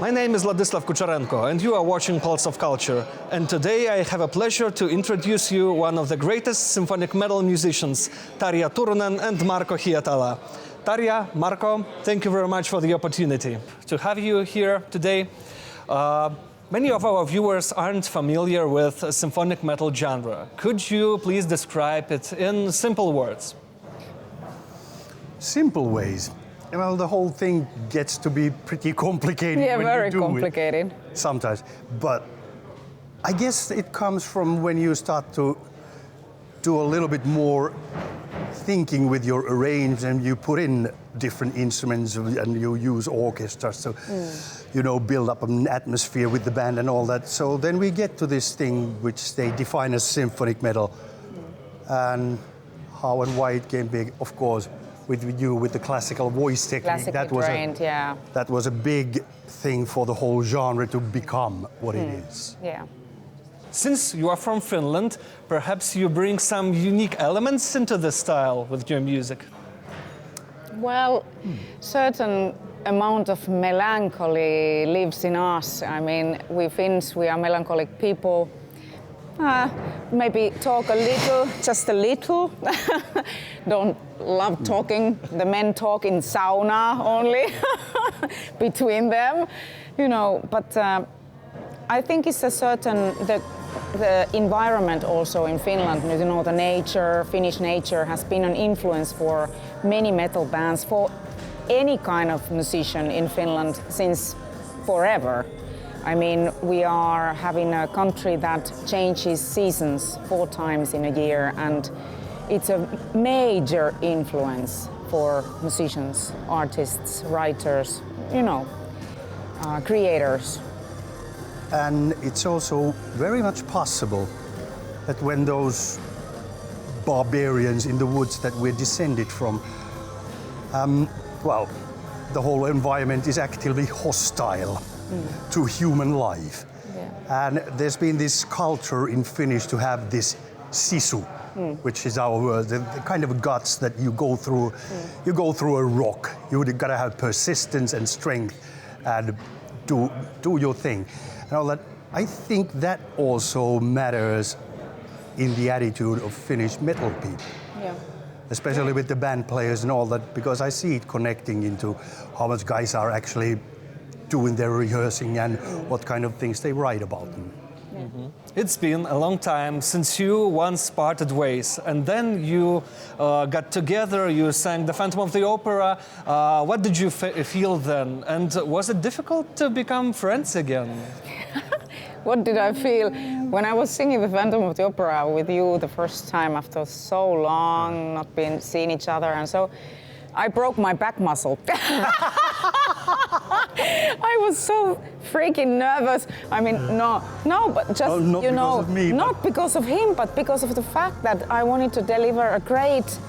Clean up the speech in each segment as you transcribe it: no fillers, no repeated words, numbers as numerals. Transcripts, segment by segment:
My name is Władysław Kuczerenko and you are watching Pulse of Culture. And today I have a pleasure to introduce you one of the greatest symphonic metal musicians, Tarja Turunen and Marko Hietala. Tarja, Marko, thank you very much for the opportunity to have you here today. Many of our viewers aren't familiar with the symphonic metal genre. Could you please describe it in simple words? Simple ways. Well, the whole thing gets to be pretty complicated when very you do complicated. it sometimes. But I guess it comes from when you start to do a little bit more thinking with your arrangement. You put in different instruments and you use orchestras to, build up an atmosphere with the band and all that. So then we get to this thing which they define as symphonic metal. And how and why it came big, of course, with the classical voice technique. That was a big thing for the whole genre to become what it is. Yeah. Since you are from Finland, perhaps you bring some unique elements into the style with your music. Well, certain amount of melancholy lives in us. I mean, we Finns, we are melancholic people. Maybe talk a little, just a little. Don't love talking. The men talk in sauna only between them, But I think it's a certain the environment also in Finland. The nature, Finnish nature, has been an influence for many metal bands, for any kind of musician in Finland since forever. I mean, we are having a country that changes seasons 4 times in a year, and it's a major influence for musicians, artists, writers, creators. And it's also very much possible that when those barbarians in the woods that we're descended from, the whole environment is actively hostile to human life. Yeah. And there's been this culture in Finnish to have this sisu, which is our word, the kind of guts that you go through. You go through a rock. You gotta have persistence and strength and do your thing. And all that. I think that also matters in the attitude of Finnish metal people. Yeah. Especially with the band players and all that, because I see it connecting into how much guys are actually doing their rehearsing and what kind of things they write about them. Mm-hmm. It's been a long time since you once parted ways, and then you got together, you sang the Phantom of the Opera. What did you feel then? And was it difficult to become friends again? What did I feel? When I was singing the Phantom of the Opera with you the first time after so long not being seeing each other, and so I broke my back muscle. I was so freaking nervous. I mean, but just, not because of him, but because of the fact that I wanted to deliver a great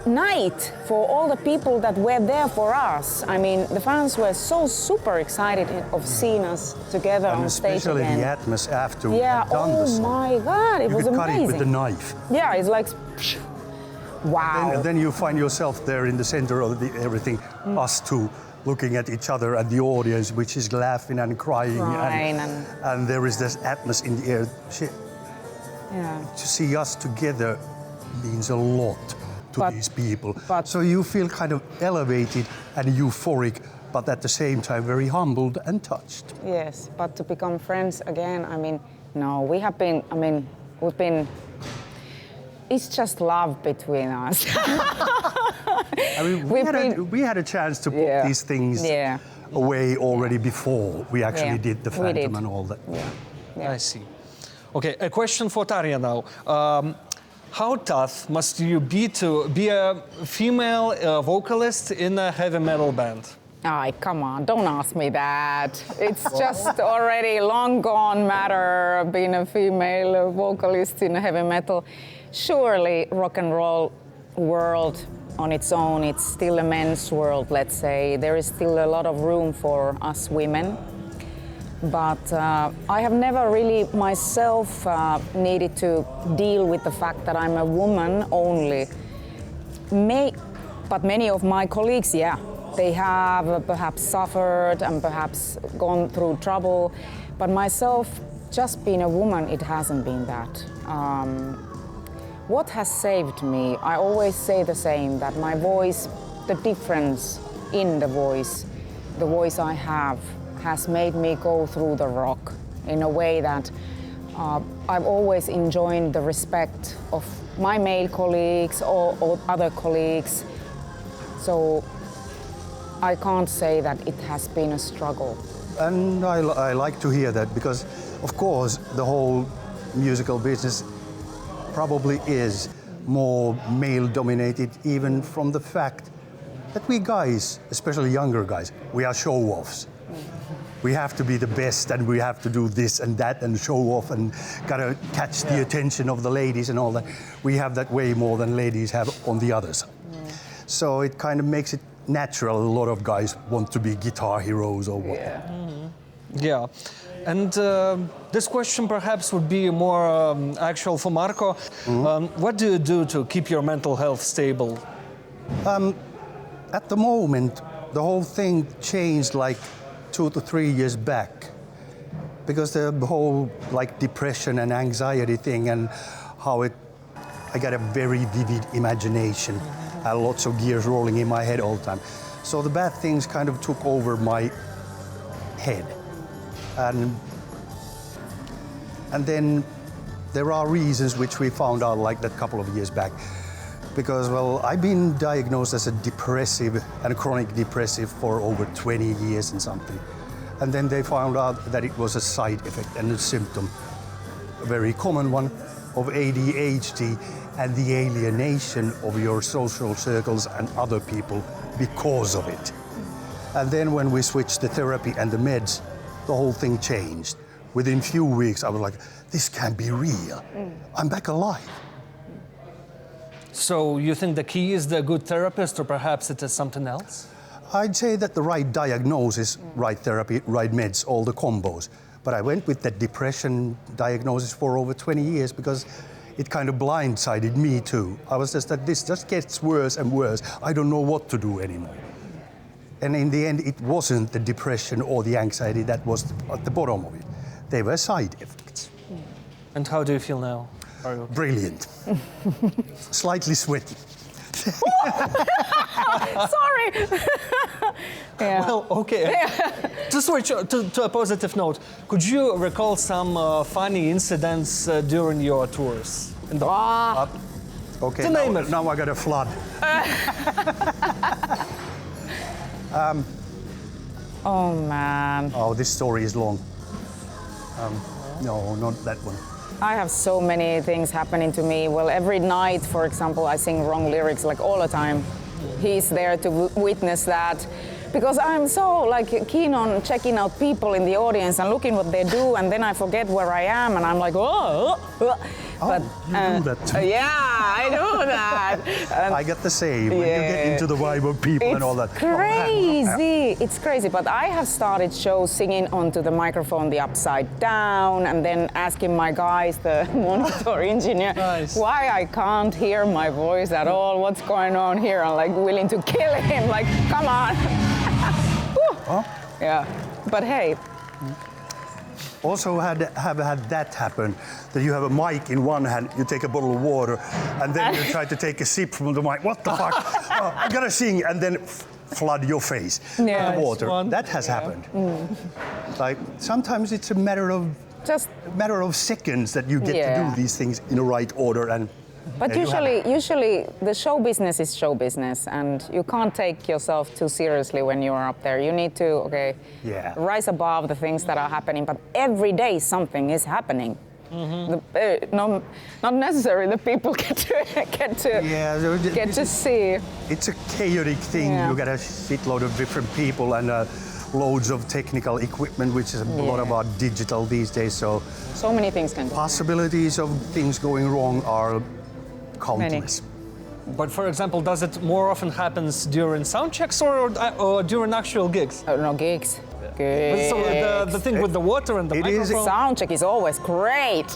night for all the people that were there for us. I mean, the fans were so super excited of seeing us together on stage again. Especially the atmosphere after we had done the song. My God, it was amazing. You could cut it with the knife. Yeah, it's like, wow. And then you find yourself there in the center of everything, us two, looking at each other and the audience, which is laughing and crying. And there is this atmosphere in the air. To see us together means a lot to these people. So you feel kind of elevated and euphoric, but at the same time very humbled and touched. Yes, but to become friends again, I mean, we've been, it's just love between us. I mean, we had a chance to put these things away already before we actually did the Phantom and all that. I see. Okay, a question for Tarja now. How tough must you be to be a female vocalist in a heavy metal band? Come on, don't ask me that. It's just already long gone matter being a female vocalist in heavy metal. Surely rock and roll world on its own, it's still a men's world, let's say. There is still a lot of room for us women. But I have never really myself needed to deal with the fact that I'm a woman only. But many of my colleagues, they have perhaps suffered and perhaps gone through trouble. But myself, just being a woman, it hasn't been that. What has saved me? I always say the same, that my voice, the difference in the voice I have, has made me go through the rock in a way that I've always enjoyed the respect of my male colleagues or other colleagues. So I can't say that it has been a struggle. And I like to hear that because, of course, the whole musical business probably is more male-dominated, even from the fact that we guys, especially younger guys, we are show-offs. We have to be the best and we have to do this and that and show off and gotta catch the attention of the ladies and all that. We have that way more than ladies have on the other side. So it kind of makes it natural. A lot of guys want to be guitar heroes or what. Yeah. And this question perhaps would be more actual for Marko. What do you do to keep your mental health stable? At the moment, the whole thing changed like 2 to 3 years back, because the whole like depression and anxiety thing and how I got a very vivid imagination and lots of gears rolling in my head all the time. So the bad things kind of took over my head. And then there are reasons which we found out like that couple of years back. Because, well, I've been diagnosed as a depressive and chronic depressive for over 20 years and something. And then they found out that it was a side effect and a symptom, a very common one, of ADHD and the alienation of your social circles and other people because of it. And then when we switched the therapy and the meds, the whole thing changed. Within few weeks, I was like, this can't be real. I'm back alive. So you think the key is the good therapist, or perhaps it is something else? I'd say that the right diagnosis, right therapy, right meds, all the combos. But I went with that depression diagnosis for over 20 years because it kind of blindsided me too. I was just that this just gets worse and worse. I don't know what to do anymore. And in the end, it wasn't the depression or the anxiety that was at the bottom of it. They were side effects. And how do you feel now? Are you... Brilliant. Slightly sweaty. Sorry. Yeah. Well, okay. To switch to a positive note, could you recall some funny incidents during your tours? Okay, To name it. now I got a flood. Oh man. Oh, this story is long. No, not that one. I have so many things happening to me. Well, every night, for example, I sing wrong lyrics like all the time. He's there to witness that. Because I'm so like keen on checking out people in the audience and looking what they do, and then I forget where I am, and I'm like, oh. But you do that too. Yeah, I do that. I get the same when you get into the vibe of people and all that. Crazy. It's crazy. But I have started shows singing onto the microphone the upside down, and then asking my guys, the monitor engineer, why I can't hear my voice at all. What's going on here? I'm like willing to kill him. Like, come on. Yeah. But hey. Also have had that happen, that you have a mic in one hand, you take a bottle of water, and then you try to take a sip from the mic. What the fuck? I gotta sing, and then flood your face with water. That has happened. Like sometimes it's a matter of seconds that you get to do these things in the right order. But usually the show business is show business, and you can't take yourself too seriously when you are up there. You need to rise above the things that are happening. But every day something is happening. Not necessarily the people get to see. It's a chaotic thing. You got a shitload of different people and loads of technical equipment, which is a lot about digital these days. So many things can go. Possibilities of things going wrong are countless. But for example, does it more often happens during sound checks or during actual gigs? No, gigs. So the thing with the water and the microphone? Sound check is always great.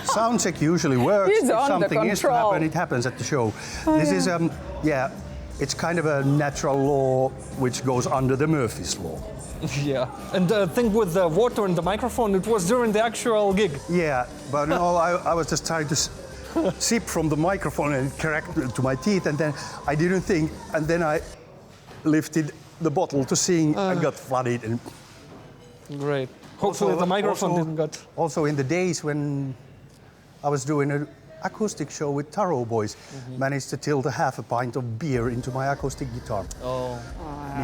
Sound check usually works. It's if under something is to control. happen, it happens at the show. This is, it's kind of a natural law which goes under the Murphy's law. Yeah. And the thing with the water and the microphone, it was during the actual gig. Yeah, but no, I was just trying to sip from the microphone and correct to my teeth, and then I didn't think, and then I lifted the bottle to sing and got flooded. And Great. Hopefully the microphone didn't get... Also in the days when I was doing an acoustic show with Taro Boys, managed to tilt a half a pint of beer into my acoustic guitar. Oh.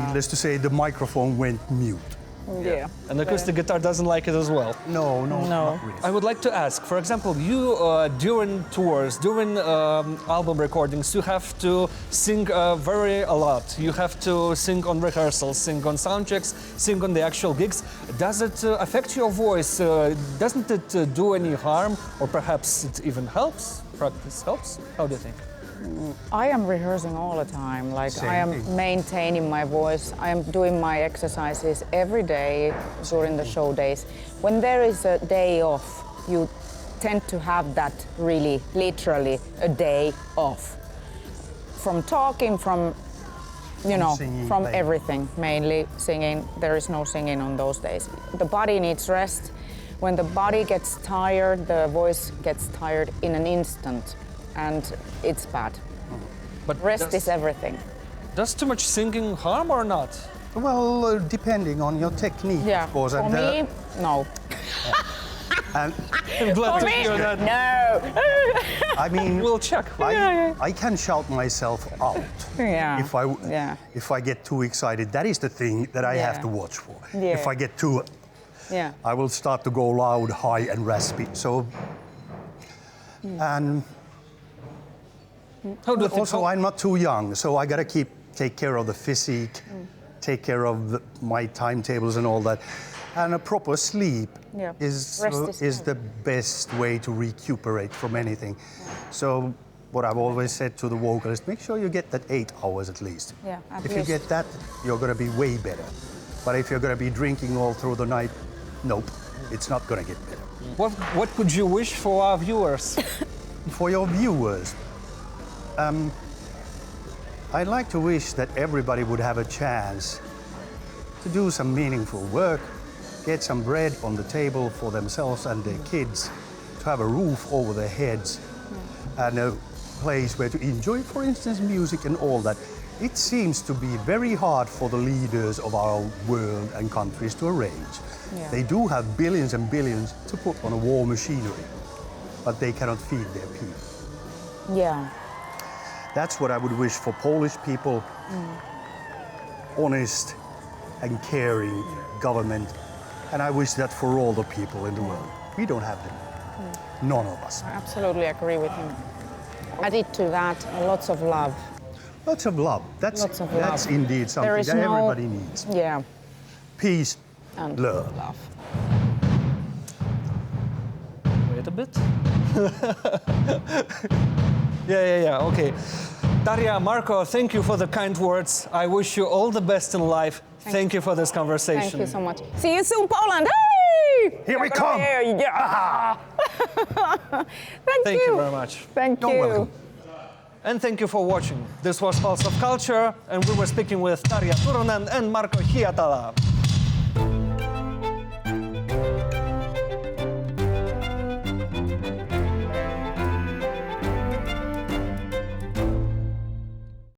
Needless to say, the microphone went mute. Yeah. And the acoustic guitar doesn't like it as well. No, not really. I would like to ask, for example, you during tours, during album recordings, you have to sing a lot. You have to sing on rehearsals, sing on sound checks, sing on the actual gigs. Does it affect your voice? Doesn't it do any harm? Or perhaps it even helps? Practice helps? How do you think? I am rehearsing all the time. Like Same I am thing. maintaining my voice. I am doing my exercises every day during the show days. When there is a day off, you tend to have that really, literally, a day off. From talking, from Singing, from playing. everything, mainly singing. There is no singing on those days. The body needs rest. When the body gets tired, the voice gets tired in an instant. And it's bad. But Rest is everything. does too much singing harm or not? Well, depending on your technique, Yeah. of course. For me, no. And I'm glad For to me, hear that. no. I mean, We'll check. I can shout myself out Yeah. if I get too excited. That is the thing that I have Yeah. to watch for. Yeah. If I get too, Yeah. I will start to go loud, high, and raspy. So, and How do you think? also I'm not too young, so I gotta take care of the physique, take care of my timetables and all that. And a proper sleep Yeah. is Rest is the best way to recuperate from anything. So what I've always said to the vocalist, make sure you get that 8 hours at least. Yeah, at if least. you get that, you're gonna be way better. But if you're gonna be drinking all through the night, nope, it's not gonna get better. What could you wish for our viewers? For your viewers, I'd like to wish that everybody would have a chance to do some meaningful work, get some bread on the table for themselves and their kids, to have a roof over their heads, and a place where to enjoy, for instance, music and all that. It seems to be very hard for the leaders of our world and countries to arrange. Yeah. They do have billions and billions to put on a war machinery, but they cannot feed their people. Yeah. That's what I would wish for Polish people. Honest and caring government. And I wish that for all the people in the world. We don't have them. None of us. I absolutely agree with him. Added to that, lots of love. Lots of love. That's indeed something There is that no- everybody needs. Yeah. Peace, And love. Wait a bit. Yeah, okay. Tarja, Marko, thank you for the kind words. I wish you all the best in life. Thank you for this conversation. Thank you so much. See you soon, Poland. Hey! Here we You're come. gonna hear- Yeah. Thank you very much. Thank You're you. welcome. And thank you for watching. This was Pulse of Culture, and we were speaking with Tarja Turunen and Marko Hietala.